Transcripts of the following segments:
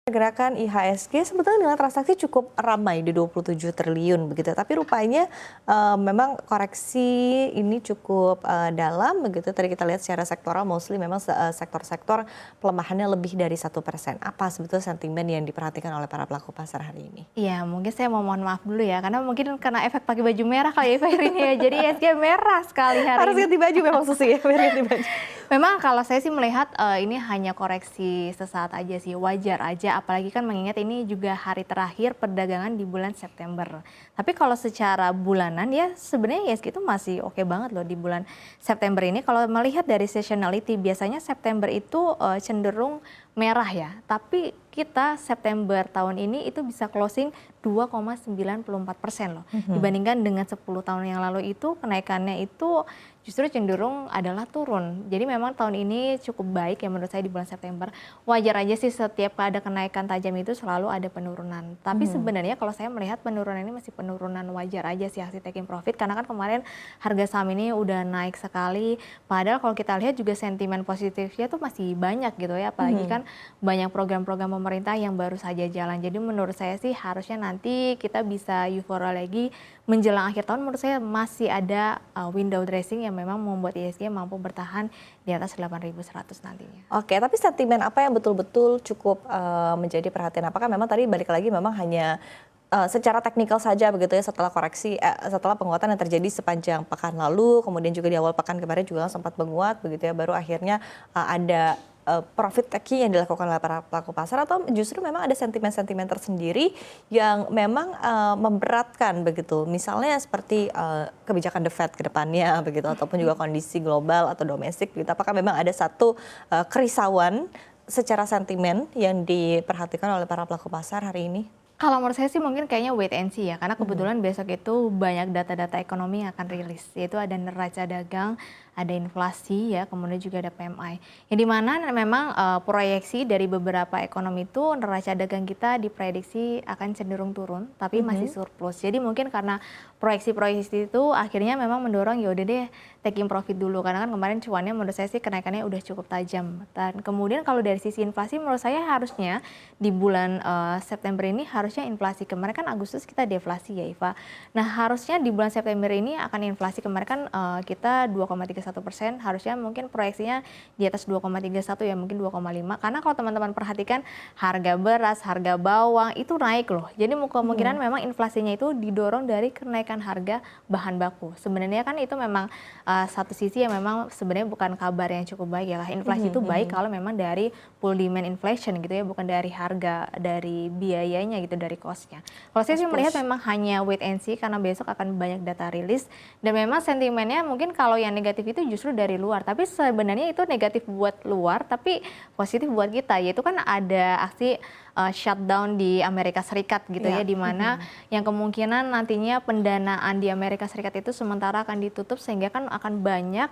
Gerakan IHSG sebetulnya dengan transaksi cukup ramai di 27 triliun begitu. Tapi rupanya memang koreksi ini cukup dalam begitu. Tadi kita lihat secara sektoral mostly memang sektor-sektor pelemahannya lebih dari 1%. Apa sebetulnya sentimen yang diperhatikan oleh para pelaku pasar hari ini? Iya, mungkin saya mau mohon maaf dulu ya, karena mungkin karena efek pakai baju merah kali ya Pak ini ya, jadi IHSG merah sekali hari Harus ini. ganti baju memang Susi ya, biar ganti baju. Memang kalau saya sih melihat ini hanya koreksi sesaat aja sih, wajar aja. Apalagi kan mengingat ini juga hari terakhir perdagangan di bulan September. Tapi kalau secara bulanan ya sebenarnya IHSG itu masih oke banget loh di bulan September ini. Kalau melihat dari seasonality biasanya September itu cenderung merah ya. Tapi kita September tahun ini itu bisa closing 2,94% loh. Dibandingkan dengan 10 tahun yang lalu itu kenaikannya itu justru cenderung adalah turun. Jadi memang tahun ini cukup baik ya menurut saya di bulan September. Wajar aja sih setiap ada kenaikan tajam itu selalu ada penurunan. Tapi sebenarnya kalau saya melihat penurunan ini masih penurunan wajar aja sih hasil taking profit. Karena kan kemarin harga saham ini udah naik sekali. Padahal kalau kita lihat juga sentimen positifnya tuh masih banyak gitu ya. Apalagi kan banyak program-program pemerintah yang baru saja jalan. Jadi menurut saya sih harusnya nanti kita bisa euforia lagi menjelang akhir tahun. Menurut saya masih ada window dressing yang memang membuat IHSG mampu bertahan di atas 8.100 nantinya. Oke, tapi sentimen apa yang betul-betul cukup menjadi perhatian? Apakah memang tadi balik lagi memang hanya secara teknikal saja begitu ya setelah koreksi, setelah penguatan yang terjadi sepanjang pekan lalu, kemudian juga di awal pekan kemarin juga sempat menguat begitu ya, baru akhirnya ada profit taking yang dilakukan oleh para pelaku pasar, atau justru memang ada sentimen-sentimen tersendiri yang memang memberatkan begitu, misalnya seperti kebijakan The Fed ke depannya begitu, ataupun juga kondisi global atau domestik begitu. Apakah memang ada satu kerisauan secara sentimen yang diperhatikan oleh para pelaku pasar hari ini? Kalau menurut saya sih mungkin kayaknya wait and see ya, karena kebetulan besok itu banyak data-data ekonomi yang akan rilis, yaitu ada neraca dagang, ada inflasi ya, kemudian juga ada PMI. Yang dimana memang proyeksi dari beberapa ekonomi itu neraca dagang kita diprediksi akan cenderung turun, tapi masih surplus. Jadi mungkin karena proyeksi-proyeksi itu akhirnya memang mendorong ya udah deh taking profit dulu, karena kan kemarin cuannya menurut saya sih kenaikannya udah cukup tajam. Dan kemudian kalau dari sisi inflasi menurut saya harusnya di bulan September ini harusnya inflasi, kemarin kan Agustus kita deflasi ya Iva. Nah harusnya di bulan September ini akan inflasi, kemarin kan kita 2,31%, harusnya mungkin proyeksinya di atas 2,31 ya, mungkin 2,5. Karena kalau teman-teman perhatikan harga beras, harga bawang itu naik loh. Jadi kemungkinan memang inflasinya itu didorong dari kenaikan harga bahan baku. Sebenarnya kan itu memang satu sisi yang memang sebenarnya bukan kabar yang cukup baik ya. Inflasi itu baik kalau memang dari full demand inflation gitu ya, bukan dari harga, dari biayanya gitu, dari cost-nya. Kalau saya sih melihat memang hanya wait and see, karena besok akan banyak data rilis, dan memang sentimennya mungkin kalau yang negatif itu justru dari luar, tapi sebenarnya itu negatif buat luar tapi positif buat kita, yaitu kan ada aksi shutdown di Amerika Serikat gitu ya, di mana yang kemungkinan nantinya pendanaan di Amerika Serikat itu sementara akan ditutup, sehingga kan akan banyak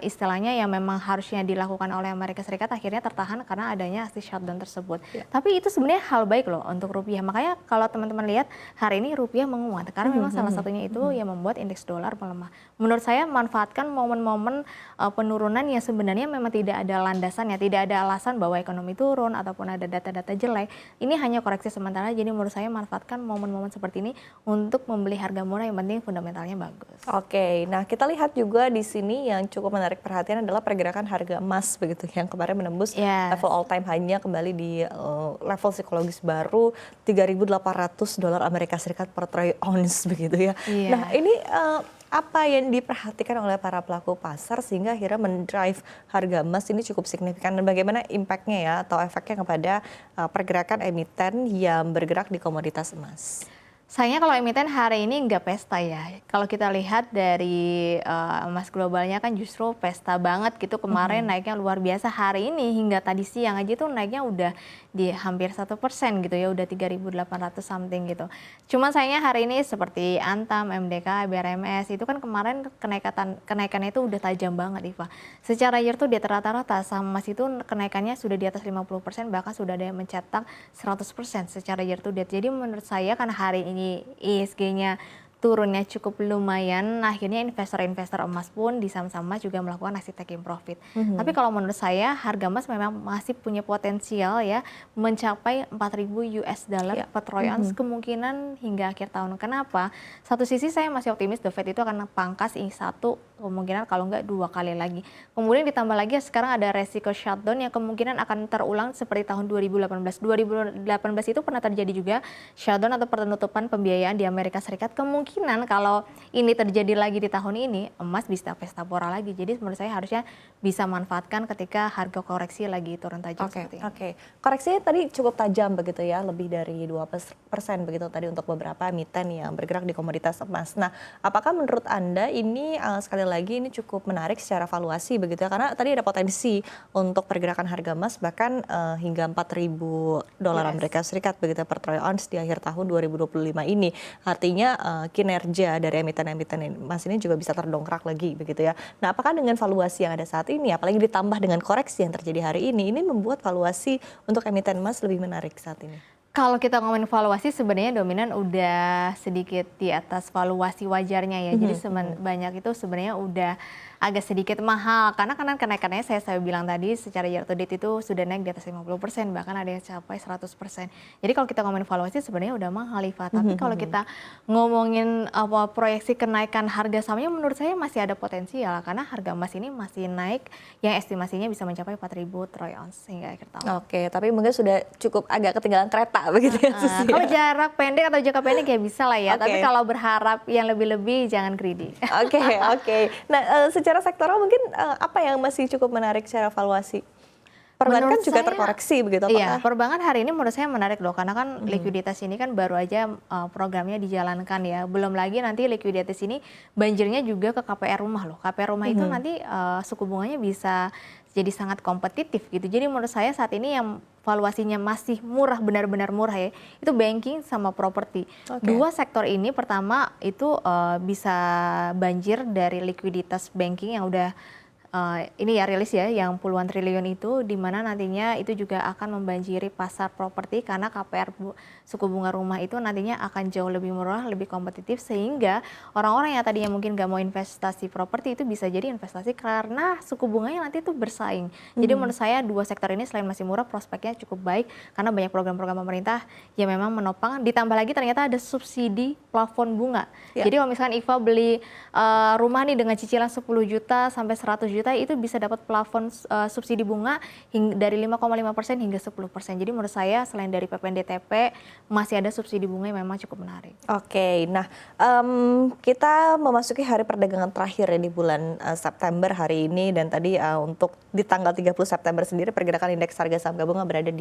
istilahnya yang memang harusnya dilakukan oleh Amerika Serikat akhirnya tertahan karena adanya aksi shutdown tersebut. Tapi itu sebenarnya hal baik loh untuk rupiah. Makanya kalau teman-teman lihat hari ini rupiah menguat karena memang salah satunya itu yang membuat indeks dolar melemah. Menurut saya manfaatkan momen-momen penurunan yang sebenarnya memang tidak ada landasannya, tidak ada alasan bahwa ekonomi turun ataupun ada data-data jelek. Ini hanya koreksi sementara, jadi menurut saya manfaatkan momen-momen seperti ini untuk membeli harga murah, yang penting fundamentalnya bagus. Oke, nah kita lihat juga di sini yang cukup menarik perhatian adalah pergerakan harga emas begitu, yang kemarin menembus level all time high-nya kembali di level psikologis baru $3.800 Amerika Serikat per troy ounce begitu ya. Nah ini apa yang diperhatikan oleh para pelaku pasar sehingga akhirnya mendrive harga emas ini cukup signifikan, dan bagaimana impactnya ya atau efeknya kepada pergerakan emiten yang bergerak di komoditas emas? Sayangnya kalau emiten hari ini nggak pesta ya. Kalau kita lihat dari emas globalnya kan justru pesta banget gitu. Kemarin naiknya luar biasa. Hari ini hingga tadi siang aja tuh naiknya udah di hampir 1% gitu ya. Udah 3.800 something gitu. Cuma sayangnya hari ini seperti Antam, MDK, BRMS itu kan kemarin kenaikannya itu udah tajam banget Iva. Secara year tuh di rata-rata saham emas itu kenaikannya sudah di atas 50%, bahkan sudah ada yang mencetak 100% secara year to date. Jadi menurut saya kan hari ini IHSG-nya turunnya cukup lumayan, akhirnya investor-investor emas pun di saham-saham emas juga melakukan aksi taking profit. Tapi kalau menurut saya harga emas memang masih punya potensial ya mencapai 4.000 US dollar per troy ounce kemungkinan hingga akhir tahun. Kenapa? Satu sisi saya masih optimis The Fed itu akan pangkas I1 kemungkinan kalau nggak 2 kali lagi. Kemudian ditambah lagi sekarang ada resiko shutdown yang kemungkinan akan terulang seperti tahun 2018. 2018 itu pernah terjadi juga shutdown atau penutupan pembiayaan di Amerika Serikat. Kemungkinan kalau ini terjadi lagi di tahun ini, emas bisa pesta pora lagi. Jadi menurut saya harusnya bisa manfaatkan ketika harga koreksi lagi turun tajam seperti ini. Oke. Koreksinya tadi cukup tajam begitu ya, lebih dari 2% begitu tadi untuk beberapa emiten yang bergerak di komoditas emas. Nah, apakah menurut Anda ini sekali lagi ini cukup menarik secara valuasi begitu ya? Karena tadi ada potensi untuk pergerakan harga emas bahkan hingga 4.000 dolar Amerika Serikat begitu per troy ounce di akhir tahun 2025 ini. Artinya kinerja dari emiten-emiten emas ini juga bisa terdongkrak lagi begitu ya. Nah, apakah dengan valuasi yang ada saat ini, apalagi ditambah dengan koreksi yang terjadi hari ini membuat valuasi untuk emiten emas lebih menarik saat ini? Kalau kita ngomongin valuasi sebenarnya dominan udah sedikit di atas valuasi wajarnya ya. Jadi banyak itu sebenarnya udah agak sedikit mahal karena kenaikannya saya bilang tadi secara year to date itu sudah naik di atas 50%, bahkan ada yang capai 100%. Jadi kalau kita ngomongin valuasi sebenarnya udah mahal Iva. Tapi kalau kita ngomongin proyeksi kenaikan harga sahamnya menurut saya masih ada potensial karena harga emas ini masih naik yang estimasinya bisa mencapai 4.000 troy ounce hingga akhir tahun. Oke, tapi mungkin sudah cukup agak ketinggalan kereta begitu ya. Kalau jarak pendek atau jangka pendek ya bisa lah ya. Oke. Tapi kalau berharap yang lebih-lebih jangan greedy. Oke. Nah, secara sektoral mungkin apa yang masih cukup menarik secara valuasi? Perbankan Menurut juga saya, terkoreksi begitu Iya, apakah? perbankan hari ini menurut saya menarik loh karena kan likuiditas ini kan baru aja programnya dijalankan ya. Belum lagi nanti likuiditas ini banjirnya juga ke KPR rumah loh. KPR rumah itu nanti suku bunganya bisa jadi sangat kompetitif gitu. Jadi menurut saya saat ini yang valuasinya masih murah, benar-benar murah ya, itu banking sama properti. Dua sektor ini pertama itu bisa banjir dari likuiditas banking yang udah ini ya rilis ya yang puluhan triliun itu di mana nantinya itu juga akan membanjiri pasar properti karena KPR suku bunga rumah itu nantinya akan jauh lebih murah, lebih kompetitif sehingga orang-orang yang tadinya mungkin nggak mau investasi properti itu bisa jadi investasi karena suku bunganya nanti itu bersaing. Jadi menurut saya dua sektor ini selain masih murah prospeknya cukup baik karena banyak program-program pemerintah yang memang menopang, ditambah lagi ternyata ada subsidi plafon bunga. Jadi kalau misalkan Iva beli rumah nih dengan cicilan 10 juta sampai 100 juta itu bisa dapat plafon subsidi bunga dari 5,5% hingga 10%. Jadi menurut saya selain dari PPNDTP masih ada subsidi bunga yang memang cukup menarik. Oke, nah kita memasuki hari perdagangan terakhir ya di bulan September hari ini dan tadi untuk di tanggal 30 September sendiri pergerakan indeks harga saham gabungan berada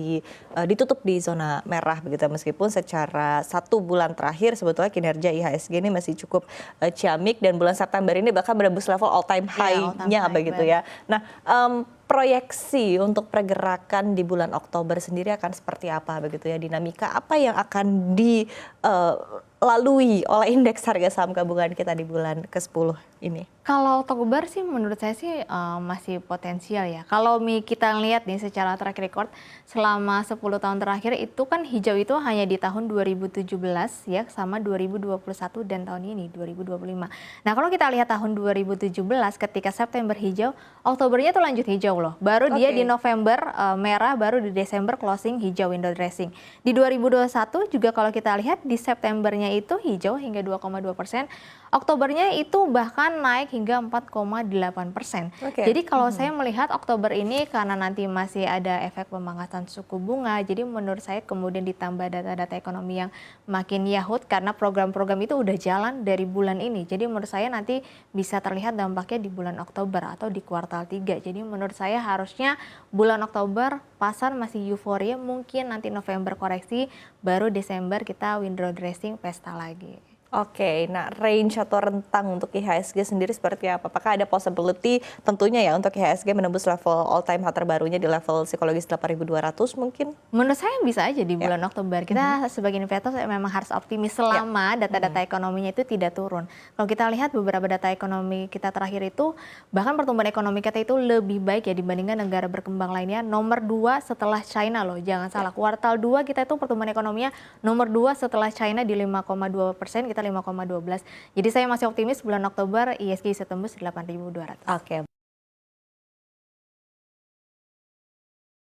ditutup di zona merah begitu meskipun secara 1 bulan terakhir sebetulnya kinerja IHSG ini masih cukup ciamik dan bulan September ini bahkan menembus level all time high-nya begitu ya. Nah, proyeksi untuk pergerakan di bulan Oktober sendiri akan seperti apa begitu ya, dinamika apa yang akan dilalui oleh indeks harga saham gabungan kita di bulan ke-10 ini? Kalau Oktober sih menurut saya sih masih potensial ya. Kalau kita lihat nih secara track record selama 10 tahun terakhir itu kan hijau itu hanya di tahun 2017 ya sama 2021 dan tahun ini 2025. Nah kalau kita lihat tahun 2017 ketika September hijau, Oktobernya tuh lanjut hijau loh. Baru dia di November merah, baru di Desember closing hijau window dressing. Di 2021 juga kalau kita lihat di Septembernya itu hijau hingga 2,2%. Oktobernya itu bahkan naik hingga 4,8%. Jadi kalau saya melihat Oktober ini karena nanti masih ada efek pemangkasan suku bunga, jadi menurut saya kemudian ditambah data-data ekonomi yang makin yahut karena program-program itu udah jalan dari bulan ini. Jadi menurut saya nanti bisa terlihat dampaknya di bulan Oktober atau di kuartal 3. Jadi menurut saya harusnya bulan Oktober pasar masih euforia, mungkin nanti November koreksi, baru Desember kita window dressing pesta lagi. Oke, nah range atau rentang untuk IHSG sendiri seperti apa? Apakah ada possibility tentunya ya untuk IHSG menembus level all time high terbarunya di level psikologis 8.200 mungkin? Menurut saya bisa aja di bulan Oktober. Kita sebagai investor memang harus optimis selama data-data ekonominya itu tidak turun. Kalau kita lihat beberapa data ekonomi kita terakhir itu, bahkan pertumbuhan ekonomi kita itu lebih baik ya dibandingkan negara berkembang lainnya. Nomor 2 setelah China loh, jangan salah. Kuartal 2 kita itu pertumbuhan ekonominya nomor 2 setelah China di 5,2%. Kita sekitar 5,12. Jadi saya masih optimis bulan Oktober ISG bisa tembus 8.200. Oke.